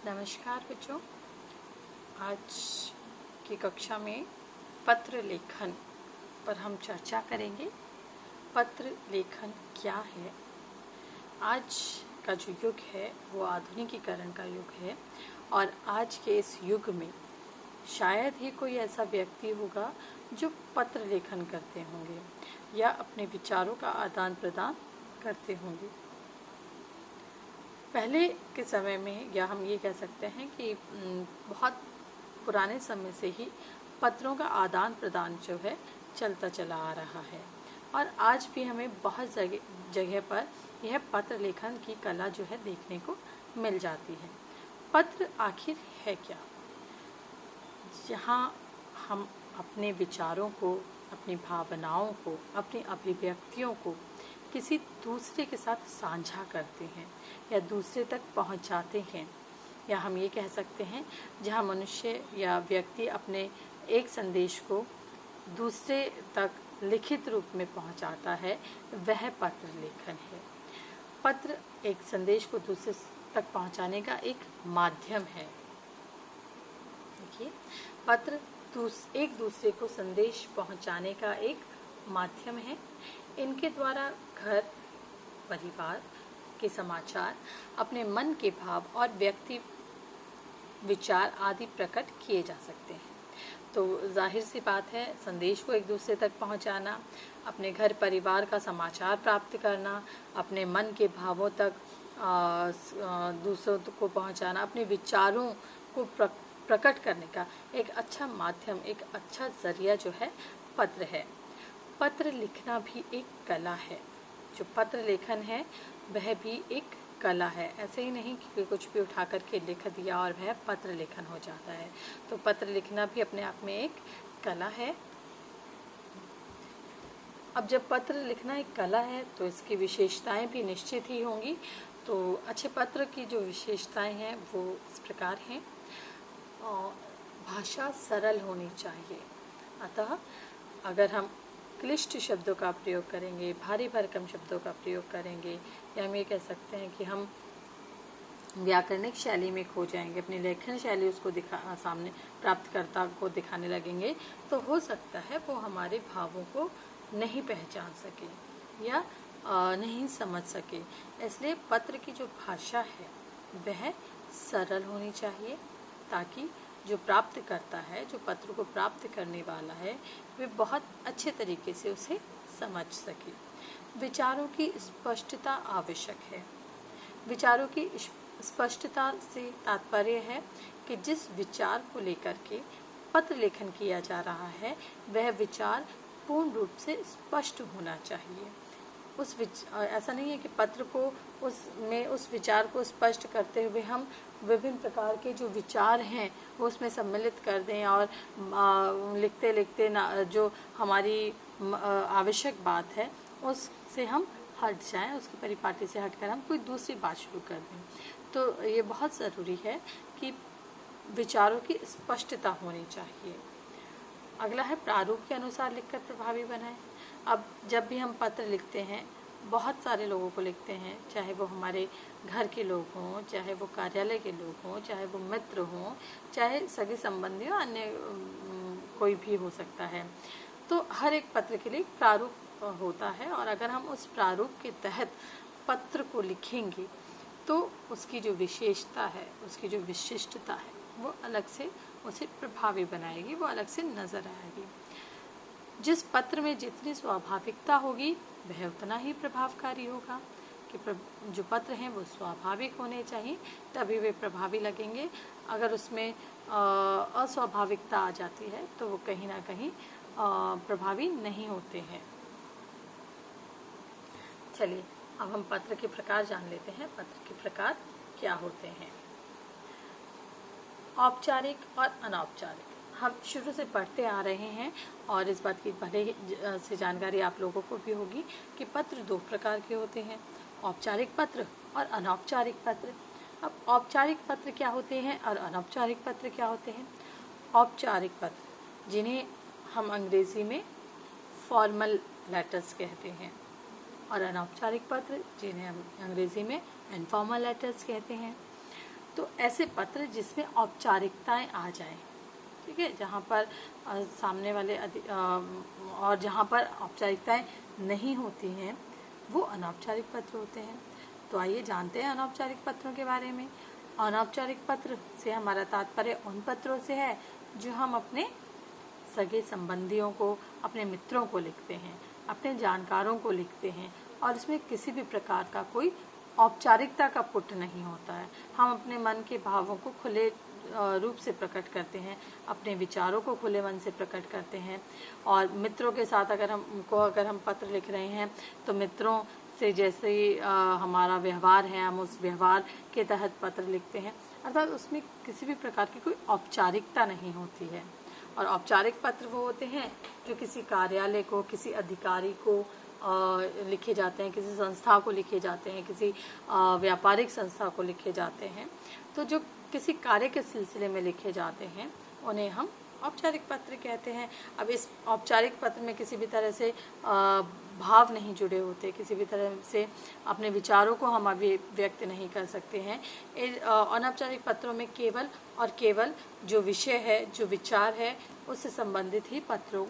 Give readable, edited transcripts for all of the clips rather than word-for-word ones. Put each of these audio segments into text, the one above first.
नमस्कार बच्चों। आज की कक्षा में पत्र लेखन पर हम चर्चा करेंगे। पत्र लेखन क्या है? आज का जो युग है वो आधुनिकीकरण का युग है और आज के इस युग में शायद ही कोई ऐसा व्यक्ति होगा जो पत्र लेखन करते होंगे या अपने विचारों का आदान प्रदान करते होंगे। पहले के समय में या हम ये कह सकते हैं कि बहुत पुराने समय से ही पत्रों का आदान प्रदान जो है चलता चला आ रहा है और आज भी हमें बहुत जगह पर यह पत्र लेखन की कला जो है देखने को मिल जाती है। पत्र आखिर है क्या? जहाँ हम अपने विचारों को, अपनी भावनाओं को, अपनी अभिव्यक्तियों को किसी दूसरे के साथ साझा करते हैं या दूसरे तक पहुंचाते हैं, या हम ये कह सकते हैं जहाँ मनुष्य या व्यक्ति अपने एक संदेश को दूसरे तक लिखित रूप में पहुंचाता है, वह पत्र लेखन है। पत्र एक संदेश को दूसरे तक पहुंचाने का एक माध्यम है। देखिए, पत्र एक दूसरे को संदेश पहुंचाने का एक माध्यम है। इनके द्वारा घर परिवार के समाचार, अपने मन के भाव और व्यक्ति विचार आदि प्रकट किए जा सकते हैं। तो जाहिर सी बात है, संदेश को एक दूसरे तक पहुंचाना, अपने घर परिवार का समाचार प्राप्त करना, अपने मन के भावों तक दूसरों को पहुंचाना, अपने विचारों को प्रकट करने का एक अच्छा माध्यम, एक अच्छा जरिया जो है पत्र है। पत्र लिखना भी एक कला है। जो पत्र लेखन है वह भी एक कला है। ऐसे ही नहीं कि कुछ भी उठा करके लिख दिया और वह पत्र लेखन हो जाता है। तो पत्र लिखना भी अपने आप में एक कला है। अब जब पत्र लिखना एक कला है तो इसकी विशेषताएं भी निश्चित ही होंगी। तो अच्छे पत्र की जो विशेषताएं हैं वो इस प्रकार हैं। भाषा सरल होनी चाहिए। अतः अगर हम क्लिष्ट शब्दों का प्रयोग करेंगे, भारी भरकम शब्दों का प्रयोग करेंगे, या हम ये कह सकते हैं कि हम व्याकरणिक शैली में खो जाएंगे, अपनी लेखन शैली उसको सामने प्राप्तकर्ता को दिखाने लगेंगे, तो हो सकता है वो हमारे भावों को नहीं पहचान सके या नहीं समझ सके। इसलिए पत्र की जो भाषा है वह सरल होनी चाहिए, ताकि जो प्राप्त करता है, जो पत्र को प्राप्त करने वाला है, वे बहुत अच्छे तरीके से उसे समझ सके। विचारों की स्पष्टता आवश्यक है। विचारों की स्पष्टता से तात्पर्य है कि जिस विचार को लेकर के पत्र लेखन किया जा रहा है वह विचार पूर्ण रूप से स्पष्ट होना चाहिए। ऐसा नहीं है कि पत्र को उस विचार को स्पष्ट करते हुए हम विभिन्न प्रकार के जो विचार हैं वो उसमें सम्मिलित कर दें और लिखते लिखते जो हमारी आवश्यक बात है उससे हम हट जाएं, उसकी परिपाटी से हटकर हम कोई दूसरी बात शुरू कर दें। तो ये बहुत ज़रूरी है कि विचारों की स्पष्टता होनी चाहिए। अगला है प्रारूप के अनुसार लिखकर प्रभावी बनाएं। अब जब भी हम पत्र लिखते हैं, बहुत सारे लोगों को लिखते हैं, चाहे वो हमारे घर के लोग हों, चाहे वो कार्यालय के लोग हों, चाहे वो मित्र हों, चाहे सगे संबंधी हो, अन्य कोई भी हो सकता है। तो हर एक पत्र के लिए प्रारूप होता है और अगर हम उस प्रारूप के तहत पत्र को लिखेंगे तो उसकी जो विशेषता है, उसकी जो विशिष्टता है, वो अलग से उसे प्रभावी बनाएगी, वो अलग से नज़र आएगी। जिस पत्र में जितनी स्वाभाविकता होगी वह उतना ही प्रभावकारी होगा। कि जो पत्र हैं वो स्वाभाविक होने चाहिए, तभी वे प्रभावी लगेंगे। अगर उसमें अस्वाभाविकता आ जाती है तो वो कहीं ना कहीं प्रभावी नहीं होते हैं। चलिए, अब हम पत्र के प्रकार जान लेते हैं। पत्र के प्रकार क्या होते हैं? औपचारिक और अनौपचारिक हम शुरू से पढ़ते आ रहे हैं और इस बात की भले से जानकारी आप लोगों को भी होगी कि पत्र दो प्रकार के होते हैं, औपचारिक पत्र और अनौपचारिक पत्र। अब औपचारिक पत्र क्या होते हैं और अनौपचारिक पत्र क्या होते हैं? औपचारिक पत्र जिन्हें हम अंग्रेजी में फॉर्मल लेटर्स कहते हैं और अनौपचारिक पत्र जिन्हें हम अंग्रेजी में इनफॉर्मल लेटर्स कहते हैं। तो ऐसे पत्र जिसमें औपचारिकताएं आ जाएं, ठीक है, जहाँ पर सामने वाले और जहाँ पर औपचारिकताएं नहीं होती हैं वो अनौपचारिक पत्र होते हैं। तो आइए जानते हैं अनौपचारिक पत्रों के बारे में। अनौपचारिक पत्र से हमारा तात्पर्य उन पत्रों से है जो हम अपने सगे संबंधियों को, अपने मित्रों को लिखते हैं, अपने जानकारों को लिखते हैं और इसमें किसी भी प्रकार का कोई औपचारिकता का पुट नहीं होता है। हम अपने मन के भावों को खुले रूप से प्रकट करते हैं, अपने विचारों को खुले मन से प्रकट करते हैं। और मित्रों के साथ अगर हम पत्र लिख रहे हैं तो मित्रों से जैसे ही हमारा व्यवहार है, हम उस व्यवहार के तहत पत्र लिखते हैं, अर्थात उसमें किसी भी प्रकार की कोई औपचारिकता नहीं होती है। और औपचारिक पत्र वो होते हैं जो किसी कार्यालय को, किसी अधिकारी को लिखे जाते हैं, किसी संस्था को लिखे जाते हैं, किसी व्यापारिक संस्था को लिखे जाते हैं। तो जो किसी कार्य के सिलसिले में लिखे जाते हैं उन्हें हम औपचारिक पत्र कहते हैं। अब इस औपचारिक पत्र में किसी भी तरह से भाव नहीं जुड़े होते, किसी भी तरह से अपने विचारों को हम अभिव्यक्त नहीं कर सकते हैं। अनौपचारिक पत्रों में केवल और केवल जो विषय है, जो विचार है, उससे संबंधित ही पत्रों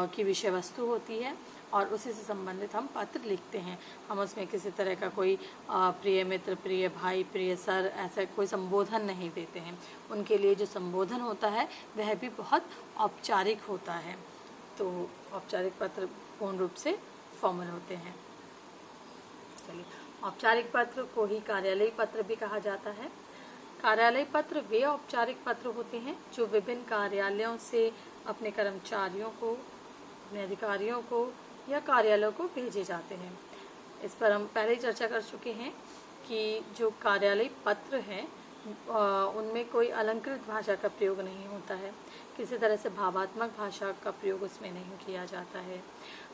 की विषय वस्तु होती है और उसी से संबंधित हम पत्र लिखते हैं। हम उसमें किसी तरह का कोई प्रिय मित्र, प्रिय भाई, प्रिय सर, ऐसा कोई संबोधन नहीं देते हैं। उनके लिए जो संबोधन होता है वह भी बहुत औपचारिक होता है। तो औपचारिक पत्र पूर्ण रूप से फॉर्मल होते हैं। चलिए, औपचारिक पत्र को ही कार्यालयी पत्र भी कहा जाता है। कार्यालयी पत्र वे औपचारिक पत्र होते हैं जो विभिन्न कार्यालयों से अपने कर्मचारियों को, अपने अधिकारियों को या कार्यालयों को भेजे जाते हैं। इस पर हम पहले ही चर्चा कर चुके हैं कि जो कार्यालयी पत्र हैं उनमें कोई अलंकृत भाषा का प्रयोग नहीं होता है, किसी तरह से भावात्मक भाषा का प्रयोग उसमें नहीं किया जाता है,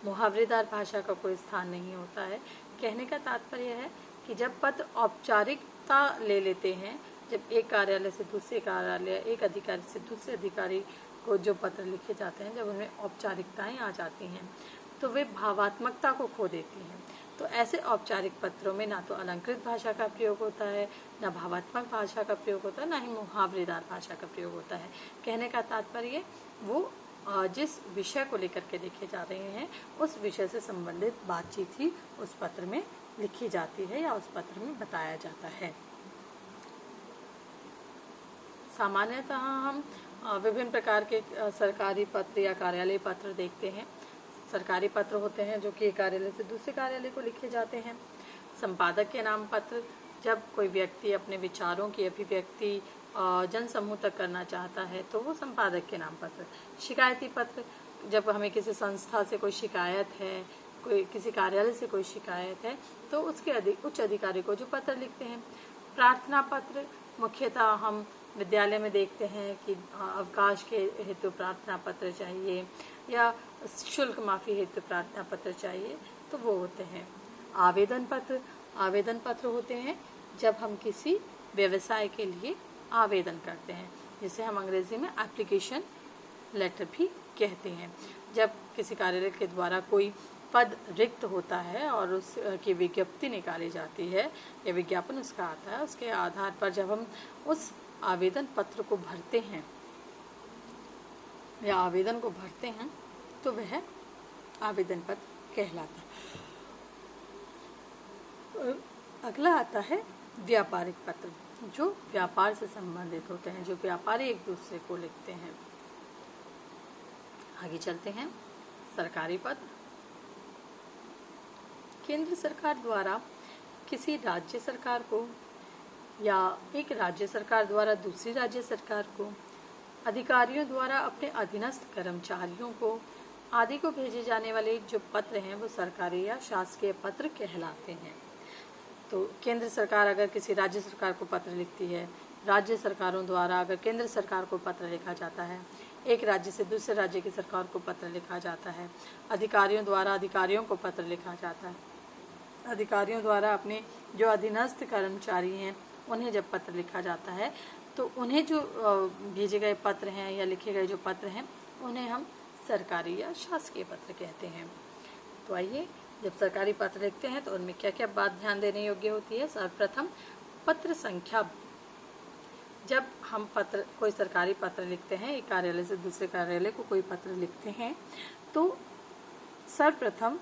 मुहावरेदार भाषा का कोई स्थान नहीं होता है। कहने का तात्पर्य है कि जब पत्र औपचारिकता ले लेते हैं, जब एक कार्यालय से दूसरे कार्यालय, एक अधिकारी से दूसरे अधिकारी को जो पत्र लिखे जाते हैं, जब उनमें औपचारिकताएं आ जाती हैं तो वे भावात्मकता को खो देती हैं। तो ऐसे औपचारिक पत्रों में ना तो अलंकृत भाषा का प्रयोग होता है, ना भावात्मक भाषा का प्रयोग होता है, ना ही मुहावरेदार भाषा का प्रयोग होता है। कहने का तात्पर्य वो जिस विषय को लेकर के लिखे जा रहे हैं उस विषय से संबंधित बातचीत ही उस पत्र में लिखी जाती है या उस पत्र में बताया जाता है। सामान्यतः हम विभिन्न प्रकार के सरकारी पत्र या कार्यालय पत्र देखते हैं। सरकारी पत्र होते हैं जो कि एक कार्यालय से दूसरे कार्यालय को लिखे जाते हैं। संपादक के नाम पत्र, जब कोई व्यक्ति अपने विचारों की अभिव्यक्ति जन समूह तक करना चाहता है तो वो संपादक के नाम पत्र। शिकायती पत्र, जब हमें किसी संस्था से कोई शिकायत है, कोई किसी कार्यालय से कोई शिकायत है तो उसके उच्च अधिकारी को जो पत्र लिखते हैं। प्रार्थना पत्र, मुख्यतः हम विद्यालय में देखते हैं कि अवकाश के हेतु प्रार्थना पत्र चाहिए या शुल्क माफ़ी हेतु प्रार्थना पत्र चाहिए, तो वो होते हैं। आवेदन पत्र, आवेदन पत्र होते हैं जब हम किसी व्यवसाय के लिए आवेदन करते हैं, जिसे हम अंग्रेजी में एप्लीकेशन लेटर भी कहते हैं। जब किसी कार्यालय के द्वारा कोई पद रिक्त होता है और उसकी विज्ञप्ति निकाली जाती है या विज्ञापन उसका आता है, उसके आधार पर जब हम उस आवेदन पत्र को भरते हैं या आवेदन को भरते हैं तो वह आवेदन पत्र कहलाता है। अगला आता है व्यापारिक पत्र, जो व्यापार से संबंधित होते हैं, जो व्यापारी एक दूसरे को लिखते हैं। आगे चलते हैं। सरकारी पत्र, केंद्र सरकार द्वारा किसी राज्य सरकार को या एक राज्य सरकार द्वारा दूसरी राज्य सरकार को, अधिकारियों द्वारा अपने अधीनस्थ कर्मचारियों को आदि को भेजे जाने वाले जो पत्र हैं वो सरकारी या शासकीय पत्र कहलाते हैं। तो केंद्र सरकार अगर किसी राज्य सरकार को पत्र लिखती है, राज्य सरकारों द्वारा अगर केंद्र सरकार को पत्र लिखा जाता है, एक राज्य से दूसरे राज्य की सरकार को पत्र लिखा जाता है, अधिकारियों द्वारा अधिकारियों को पत्र लिखा जाता है, अधिकारियों द्वारा अपने जो अधीनस्थ कर्मचारी हैं उन्हें जब पत्र लिखा जाता है तो उन्हें जो भेजे गए पत्र हैं या लिखे गए जो पत्र हैं उन्हें हम सरकारी या शासकीय पत्र कहते हैं। तो आइए, जब सरकारी पत्र लिखते हैं तो उनमें क्या क्या बात ध्यान देने योग्य होती है। सर्वप्रथम पत्र संख्या जब हम पत्र, कोई सरकारी पत्र लिखते हैं, एक कार्यालय से दूसरे कार्यालय को कोई पत्र लिखते हैं, तो सर्वप्रथम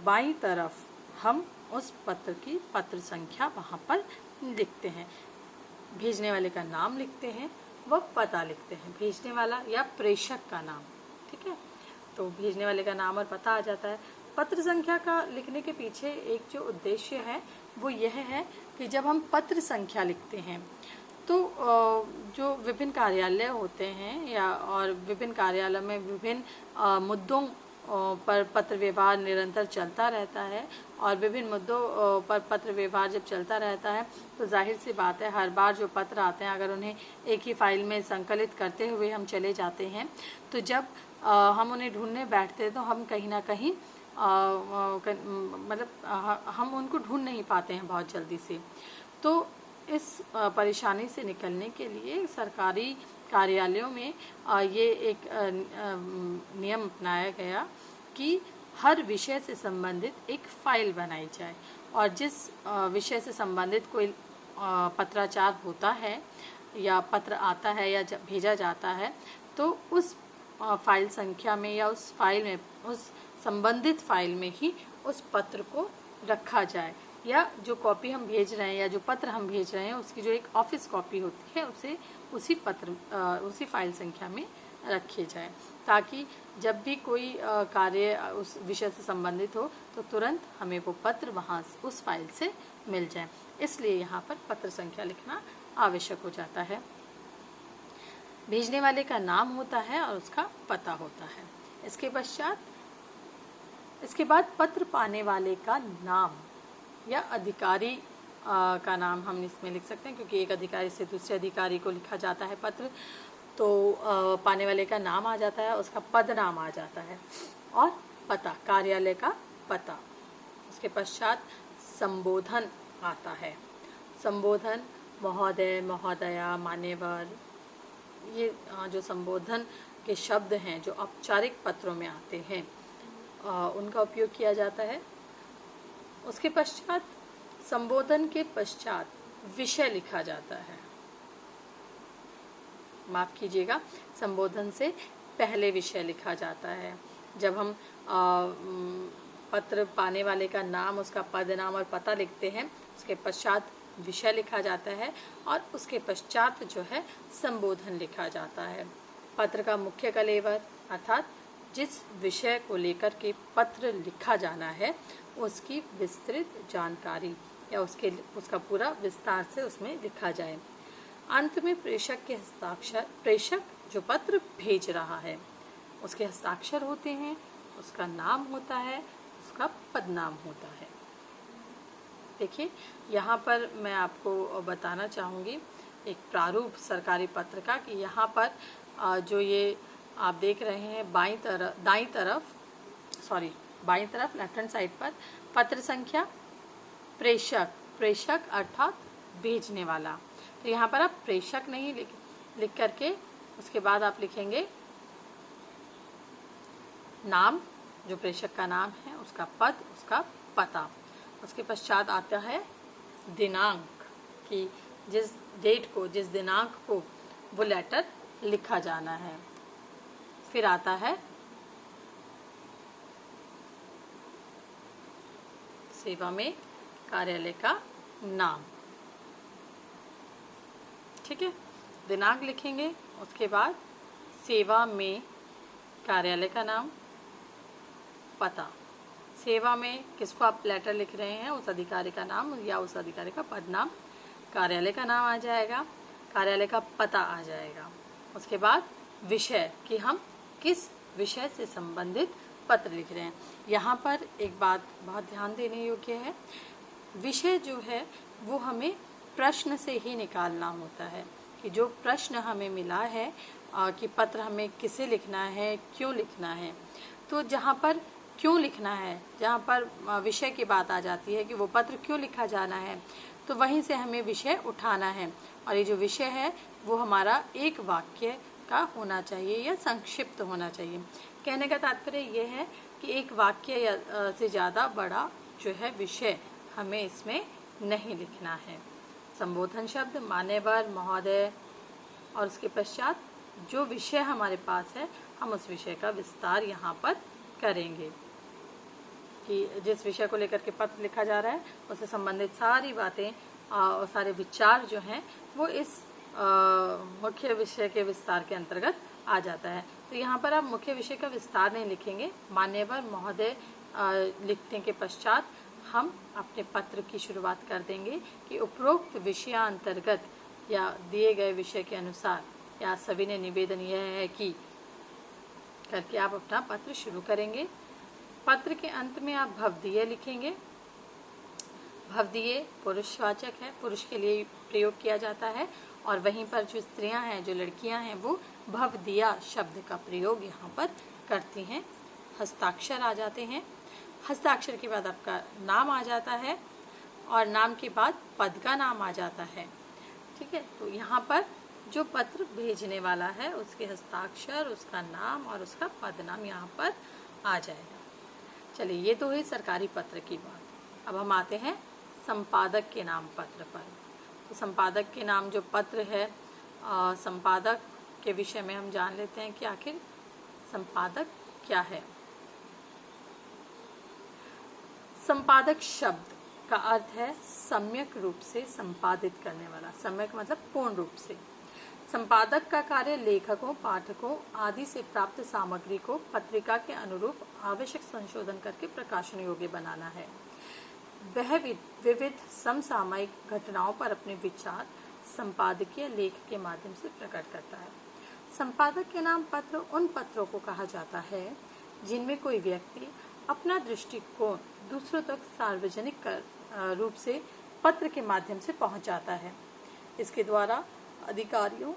बाईं तरफ हम उस पत्र की पत्र संख्या वहाँ पर लिखते हैं। भेजने वाले का नाम लिखते हैं, वह पता लिखते हैं, भेजने वाला या प्रेषक का नाम। ठीक है, तो भेजने वाले का नाम और पता आ जाता है। पत्र संख्या का लिखने के पीछे एक जो उद्देश्य है वो यह है कि जब हम पत्र संख्या लिखते हैं तो जो विभिन्न कार्यालय होते हैं या और विभिन्न कार्यालय में विभिन्न मुद्दों पर पत्र व्यवहार निरंतर चलता रहता है, और विभिन्न मुद्दों पर पत्र व्यवहार जब चलता रहता है तो जाहिर सी बात है हर बार जो पत्र आते हैं अगर उन्हें एक ही फाइल में संकलित करते हुए हम चले जाते हैं तो जब हम उन्हें ढूंढने बैठते हैं तो हम कहीं ना कहीं मतलब हम उनको ढूंढ नहीं पाते हैं बहुत जल्दी से। तो इस परेशानी से निकलने के लिए सरकारी कार्यालयों में ये एक नियम अपनाया गया कि हर विषय से संबंधित एक फाइल बनाई जाए, और जिस विषय से संबंधित कोई पत्राचार होता है या पत्र आता है या भेजा जाता है तो उस फाइल संख्या में या उस फाइल में, उस संबंधित फाइल में ही उस पत्र को रखा जाए, या जो कॉपी हम भेज रहे हैं या जो पत्र हम भेज रहे हैं उसकी जो एक ऑफिस कॉपी होती है उसे उसी फाइल संख्या में रखे जाए, ताकि जब भी कोई कार्य उस विषय से संबंधित हो तो तुरंत हमें वो पत्र वहाँ उस फाइल से मिल जाए। इसलिए यहाँ पर पत्र संख्या लिखना आवश्यक हो जाता है। भेजने वाले का नाम होता है और उसका पता होता है। इसके बाद पत्र पाने वाले का नाम या अधिकारी का नाम हम इसमें लिख सकते हैं, क्योंकि एक अधिकारी से दूसरे अधिकारी को लिखा जाता है पत्र, तो पाने वाले का नाम आ जाता है, उसका पद नाम आ जाता है और पता, कार्यालय का पता। उसके पश्चात संबोधन आता है। संबोधन महोदय, महोदया, मान्यवर, ये जो संबोधन के शब्द हैं जो औपचारिक पत्रों में आते हैं उनका उपयोग किया जाता है। उसके पश्चात संबोधन के पश्चात विषय लिखा जाता है। माफ कीजिएगा, संबोधन से पहले विषय लिखा जाता है। जब हम पत्र पाने वाले का नाम, उसका पद नाम और पता लिखते हैं, उसके पश्चात विषय लिखा जाता है और उसके पश्चात जो है संबोधन लिखा जाता है। पत्र का मुख्य कलेवर अर्थात जिस विषय को लेकर के पत्र लिखा जाना है उसकी विस्तृत जानकारी या उसका पूरा विस्तार से उसमें लिखा जाए। अंत में प्रेषक के हस्ताक्षर, प्रेषक जो पत्र भेज रहा है उसके हस्ताक्षर होते हैं, उसका नाम होता है, उसका पदनाम होता है। देखिए, यहाँ पर मैं आपको बताना चाहूँगी एक प्रारूप सरकारी पत्र का कि यहाँ पर जो ये आप देख रहे हैं बाईं तरफ लेफ्ट हैंड साइड पर पत्र संख्या, प्रेषक अर्थात भेजने वाला। तो यहाँ पर आप प्रेषक नहीं लिख करके उसके बाद आप लिखेंगे नाम, जो प्रेषक का नाम है, उसका पद, उसका पता। उसके पश्चात आता है दिनांक, कि जिस डेट को, जिस दिनांक को वो लेटर लिखा जाना है। फिर आता है सेवा में कार्यालय का नाम। ठीक है, दिनांक लिखेंगे, उसके बाद सेवा में कार्यालय का नाम, पता। सेवा में किसको आप लेटर लिख रहे हैं, उस अधिकारी का नाम या उस अधिकारी का पद नाम, कार्यालय का नाम आ जाएगा, कार्यालय का पता आ जाएगा। उसके बाद विषय, कि हम किस विषय से संबंधित पत्र लिख रहे हैं। यहाँ पर एक बात बहुत ध्यान देने योग्य है, विषय जो है वो हमें प्रश्न से ही निकालना होता है, कि जो प्रश्न हमें मिला है कि पत्र हमें किसे लिखना है, क्यों लिखना है। तो जहाँ पर क्यों लिखना है, जहाँ पर विषय की बात आ जाती है कि वो पत्र क्यों लिखा जाना है, तो वहीं से हमें विषय उठाना है। और ये जो विषय है वो हमारा एक वाक्य का होना चाहिए या संक्षिप्त होना चाहिए। कहने का तात्पर्य ये है कि एक वाक्य या से ज़्यादा बड़ा जो है विषय हमें इसमें नहीं लिखना है। संबोधन शब्द, मान्यवर, महोदय, और उसके पश्चात जो विषय हमारे पास है हम उस विषय का विस्तार यहाँ पर करेंगे कि जिस विषय को लेकर के पत्र लिखा जा रहा है उससे संबंधित सारी बातें और सारे विचार जो हैं वो इस मुख्य विषय के विस्तार के अंतर्गत आ जाता है। तो यहाँ पर आप मुख्य विषय का विस्तार नहीं लिखेंगे, मान्यवर महोदय लिखने के पश्चात हम अपने पत्र की शुरुआत कर देंगे कि उपरोक्त विषयांतर्गत या दिए गए विषय के अनुसार या सभी ने निवेदन यह है कि करके आप अपना पत्र शुरू करेंगे। पत्र के अंत में आप भवदीय लिखेंगे। भवदीय पुरुषवाचक है, पुरुष के लिए प्रयोग किया जाता है, और वहीं पर जो स्त्रियां हैं, जो लड़कियां हैं, वो भवदीया शब्द का प्रयोग यहाँ पर करती हैं। हस्ताक्षर आ जाते हैं। हस्ताक्षर के बाद आपका नाम आ जाता है और नाम के बाद पद का नाम आ जाता है। ठीक है, तो यहाँ पर जो पत्र भेजने वाला है उसके हस्ताक्षर, उसका नाम और उसका पद नाम यहाँ पर आ जाएगा। चलिए, ये तो हुई सरकारी पत्र की बात। अब हम आते हैं संपादक के नाम पत्र पर। तो संपादक के नाम जो पत्र है, संपादक के विषय में हम जान लेते हैं कि आखिर संपादक क्या है। संपादक शब्द का अर्थ है सम्यक रूप से संपादित करने वाला। सम्यक मतलब पूर्ण रूप से। संपादक का कार्य लेखकों, पाठकों आदि से प्राप्त सामग्री को पत्रिका के अनुरूप आवश्यक संशोधन करके प्रकाशन योग्य बनाना है। वह विविध समसामयिक घटनाओं पर अपने विचार संपादकीय लेख के माध्यम से प्रकट करता है। संपादक के नाम पत्र उन पत्रों को कहा जाता है जिनमें कोई व्यक्ति अपना दृष्टिकोण दूसरों तक सार्वजनिक रूप से पत्र के माध्यम से पहुंचाता है। इसके द्वारा अधिकारियों,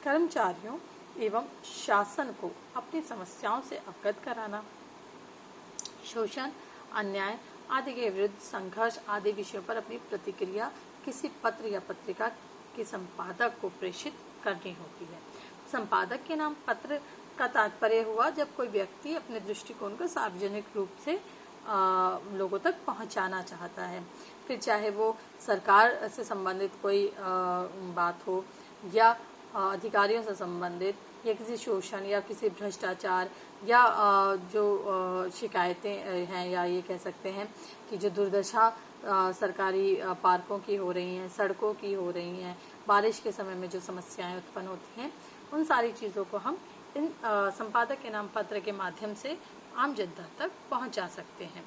कर्मचारियों एवं शासन को अपनी समस्याओं से अवगत कराना, शोषण, अन्याय आदि के विरुद्ध संघर्ष आदि विषयों पर अपनी प्रतिक्रिया किसी पत्र या पत्रिका के संपादक को प्रेषित करनी होती है। संपादक के नाम पत्र का तात्पर्य हुआ जब कोई व्यक्ति अपने दृष्टिकोण को सार्वजनिक रूप से लोगों तक पहुंचाना चाहता है, फिर चाहे वो सरकार से संबंधित कोई बात हो या अधिकारियों से संबंधित या किसी शोषण या किसी भ्रष्टाचार या जो शिकायतें हैं, या ये कह सकते हैं कि जो दुर्दशा सरकारी पार्कों की हो रही हैं, सड़कों की हो रही हैं, बारिश के समय में जो समस्याएं उत्पन्न होती हैं, उन सारी चीज़ों को हम इन संपादक के नाम पत्र के माध्यम से आम जनता तक पहुंचा सकते हैं।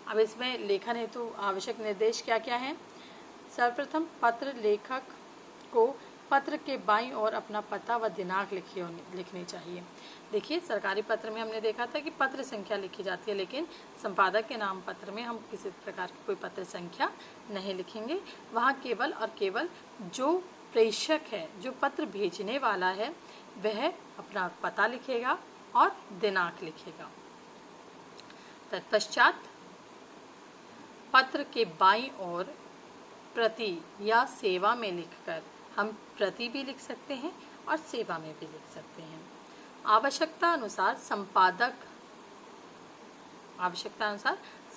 अब इसमें लेखन हेतु आवश्यक निर्देश क्या क्या हैं? सर्वप्रथम पत्र लेखक को पत्र के बाईं ओर अपना पता व दिनांक लिखनी चाहिए। देखिए, सरकारी पत्र में हमने देखा था कि पत्र संख्या लिखी जाती है, लेकिन संपादक के नाम पत्र में हम किसी प्रकार की कोई पत्र संख्या नहीं लिखेंगे। वहाँ केवल और केवल जो प्रेषक है, जो पत्र भेजने वाला है, वह अपना पता लिखेगा और दिनांक लिखेगा। तत्पश्चात पत्र के बाईं ओर प्रति या सेवा में लिखकर, हम प्रति भी लिख सकते हैं और सेवा में भी लिख सकते हैं। आवश्यकता अनुसार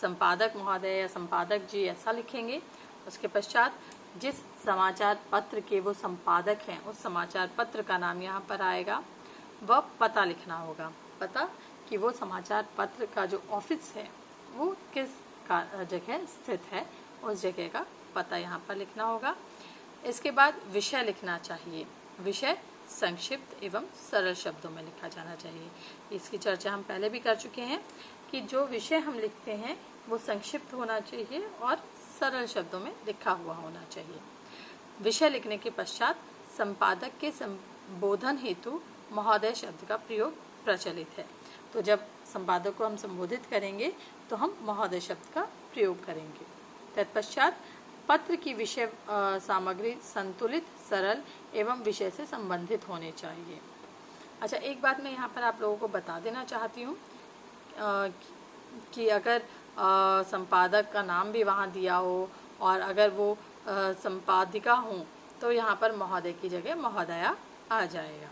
संपादक महोदय या संपादक जी ऐसा लिखेंगे। उसके पश्चात जिस समाचार पत्र के वो संपादक हैं, उस समाचार पत्र का नाम यहाँ पर आएगा, वह पता लिखना होगा। पता कि वो समाचार पत्र का जो ऑफिस है वो किस जगह स्थित है, उस जगह का पता यहाँ पर लिखना होगा। इसके बाद विषय लिखना चाहिए। विषय संक्षिप्त एवं सरल शब्दों में लिखा जाना चाहिए। इसकी चर्चा हम पहले भी कर चुके हैं कि जो विषय हम लिखते हैं वो संक्षिप्त होना चाहिए और सरल शब्दों में लिखा हुआ होना चाहिए। विषय लिखने के पश्चात संपादक के संबोधन हेतु महोदय शब्द का प्रयोग प्रचलित है। तो जब संपादक को हम संबोधित करेंगे तो हम महोदय शब्द का प्रयोग करेंगे। तत्पश्चात पत्र की विषय सामग्री संतुलित, सरल एवं विषय से संबंधित होने चाहिए। अच्छा, एक बात मैं यहाँ पर आप लोगों को बता देना चाहती हूँ कि अगर संपादक का नाम भी वहाँ दिया हो और अगर वो संपादिका हों तो यहाँ पर महोदय की जगह महोदया आ जाएगा।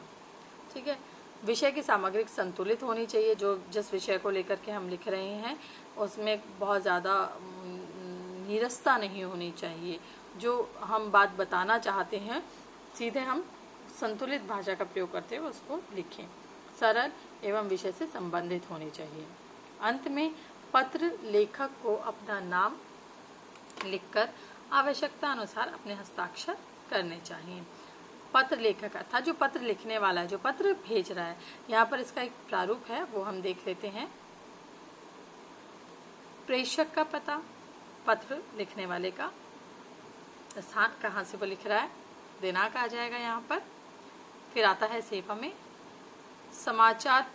ठीक है। विषय की सामग्री संतुलित होनी चाहिए। जो जिस विषय को लेकर के हम लिख रहे हैं उसमें बहुत ज़्यादा नीरसता नहीं होनी चाहिए, जो हम बात बताना चाहते हैं सीधे हम संतुलित भाषा का प्रयोग करते हुए उसको लिखें। सरल एवं विषय से संबंधित होनी चाहिए। अंत में पत्र लेखक को अपना नाम लिखकर आवश्यकता अनुसार अपने हस्ताक्षर करने चाहिए। पत्र लेखक अर्थात जो पत्र लिखने वाला है, जो पत्र भेज रहा है, यहाँ पर इसका एक प्रारूप है वो हम देख लेते हैं। प्रेषक का पता, पत्र लिखने वाले का स्थान, कहाँ से वो लिख रहा है, दिनांक आ जाएगा यहाँ पर। फिर आता है सेवा में, समाचार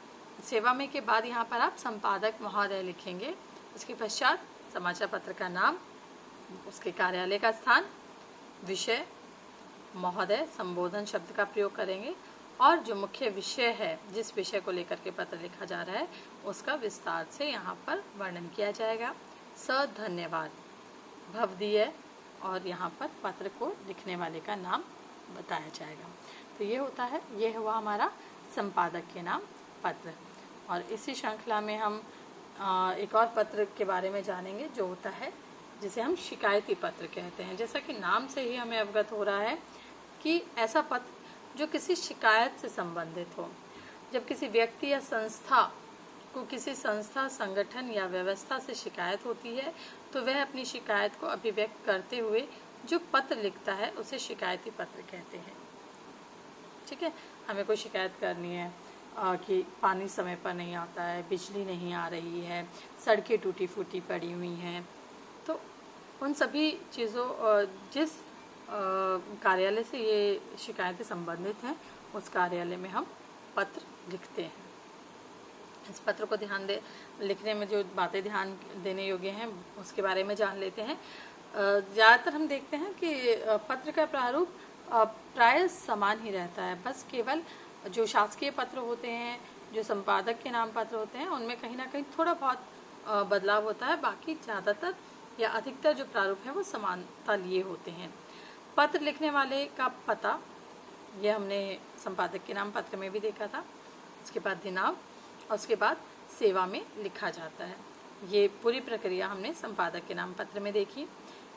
सेवा में के बाद यहाँ पर आप संपादक महोदय लिखेंगे। उसके पश्चात समाचार पत्र का नाम, उसके कार्यालय का स्थान, विषय, महोदय संबोधन शब्द का प्रयोग करेंगे और जो मुख्य विषय है, जिस विषय को लेकर के पत्र लिखा जा रहा है, उसका विस्तार से यहाँ पर वर्णन किया जाएगा। धन्यवाद, भवदीय, और यहाँ पर पत्र को लिखने वाले का नाम बताया जाएगा। तो ये होता है, ये हुआ हमारा संपादक के नाम पत्र। और इसी श्रृंखला में हम एक और पत्र के बारे में जानेंगे जो होता है, जिसे हम शिकायती पत्र कहते हैं। जैसा कि नाम से ही हमें अवगत हो रहा है कि ऐसा पत्र जो किसी शिकायत से संबंधित हो। जब किसी व्यक्ति या संस्था को किसी संस्था, संगठन या व्यवस्था से शिकायत होती है तो वह अपनी शिकायत को अभिव्यक्त करते हुए जो पत्र लिखता है उसे शिकायती पत्र कहते हैं। ठीक है, हमें कोई शिकायत करनी है कि पानी समय पर नहीं आता है, बिजली नहीं आ रही है, सड़कें टूटी फूटी पड़ी हुई हैं, तो उन सभी चीज़ों, जिस कार्यालय से ये शिकायतें संबंधित हैं उस कार्यालय में हम पत्र लिखते हैं। इस पत्र को लिखने में जो बातें ध्यान देने योग्य हैं उसके बारे में जान लेते हैं। ज़्यादातर हम देखते हैं कि पत्र का प्रारूप प्राय समान ही रहता है, बस केवल जो शासकीय पत्र होते हैं, जो संपादक के नाम पत्र होते हैं, उनमें कहीं ना कहीं थोड़ा बहुत बदलाव होता है। बाकी ज़्यादातर या अधिकतर जो प्रारूप है वो समानता लिए होते हैं। पत्र लिखने वाले का पता, यह हमने संपादक के नाम पत्र में भी देखा था। उसके बाद दिनांक और उसके बाद सेवा में लिखा जाता है। ये पूरी प्रक्रिया हमने संपादक के नाम पत्र में देखी।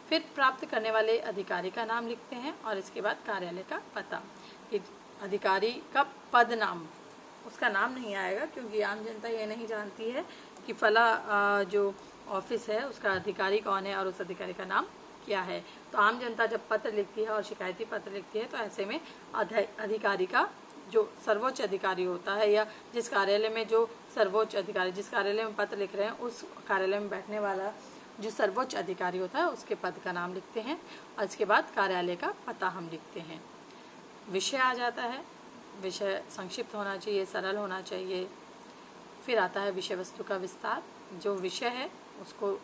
फिर प्राप्त करने वाले अधिकारी का नाम लिखते हैं और इसके बाद कार्यालय का पता। ये अधिकारी का पद नाम, उसका नाम नहीं आएगा क्योंकि आम जनता ये नहीं जानती है कि फला जो ऑफिस है उसका अधिकारी कौन है और उस अधिकारी का नाम क्या है। तो आम जनता जब पत्र लिखती है और शिकायती पत्र लिखती है तो ऐसे में अधिकारी का जो सर्वोच्च अधिकारी होता है या जिस कार्यालय में जो सर्वोच्च अधिकारी, जिस कार्यालय में पत्र लिख रहे हैं उस कार्यालय में बैठने वाला जो सर्वोच्च अधिकारी होता है उसके पद का नाम लिखते हैं और इसके बाद कार्यालय का पता हम लिखते हैं। विषय आ जाता है, विषय संक्षिप्त होना चाहिए, सरल होना चाहिए। फिर आता है विषय वस्तु का विस्तार। जो विषय है उसको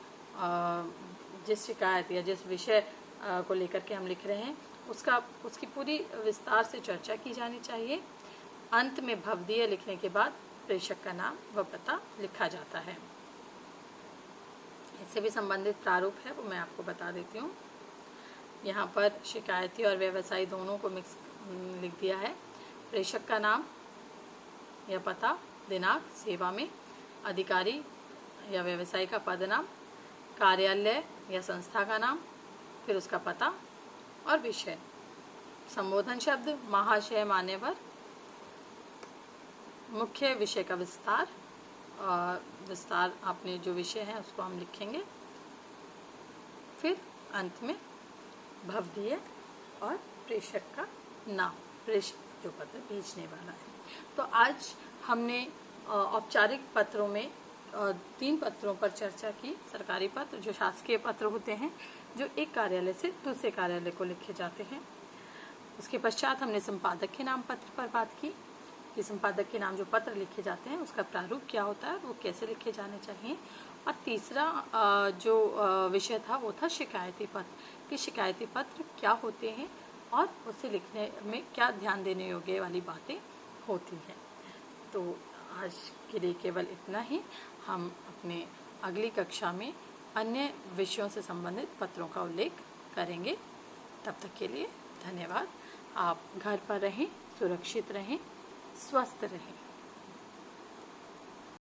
जिस शिकायत या जिस विषय को लेकर के हम लिख रहे हैं उसकी पूरी विस्तार से चर्चा की जानी चाहिए। अंत में भवदीय लिखने के बाद प्रेषक का नाम व पता लिखा जाता है। इससे भी संबंधित प्रारूप है वो मैं आपको बता देती हूँ। यहाँ पर शिकायती और व्यवसायी दोनों को मिक्स लिख दिया है। प्रेषक का नाम या पता, दिनांक, सेवा में, अधिकारी या व्यवसायी का पद नाम, कार्यालय या संस्था का नाम, फिर उसका पता और विषय। संबोधन शब्द महाशय, मान्यवर। मुख्य विषय का विस्तार, विस्तार आपने जो विषय है उसको हम लिखेंगे। फिर अंत में भवदीय और प्रेषक का नाम, प्रेषक जो पत्र भेजने वाला है। तो आज हमने औपचारिक पत्रों में 3 पत्रों पर चर्चा की। सरकारी पत्र जो शासकीय पत्र होते हैं जो एक कार्यालय से दूसरे कार्यालय को लिखे जाते हैं। उसके पश्चात हमने संपादक के नाम पत्र पर बात की कि संपादक के नाम जो पत्र लिखे जाते हैं उसका प्रारूप क्या होता है, वो कैसे लिखे जाने चाहिए। और तीसरा जो विषय था वो था शिकायती पत्र कि शिकायती पत्र क्या होते हैं और उसे लिखने में क्या ध्यान देने योग्य वाली बातें होती हैं। तो आज के लिए केवल इतना ही। हम अपने अगली कक्षा में अन्य विषयों से संबंधित पत्रों का उल्लेख करेंगे। तब तक के लिए धन्यवाद। आप घर पर रहें, सुरक्षित रहें, स्वस्थ रहें।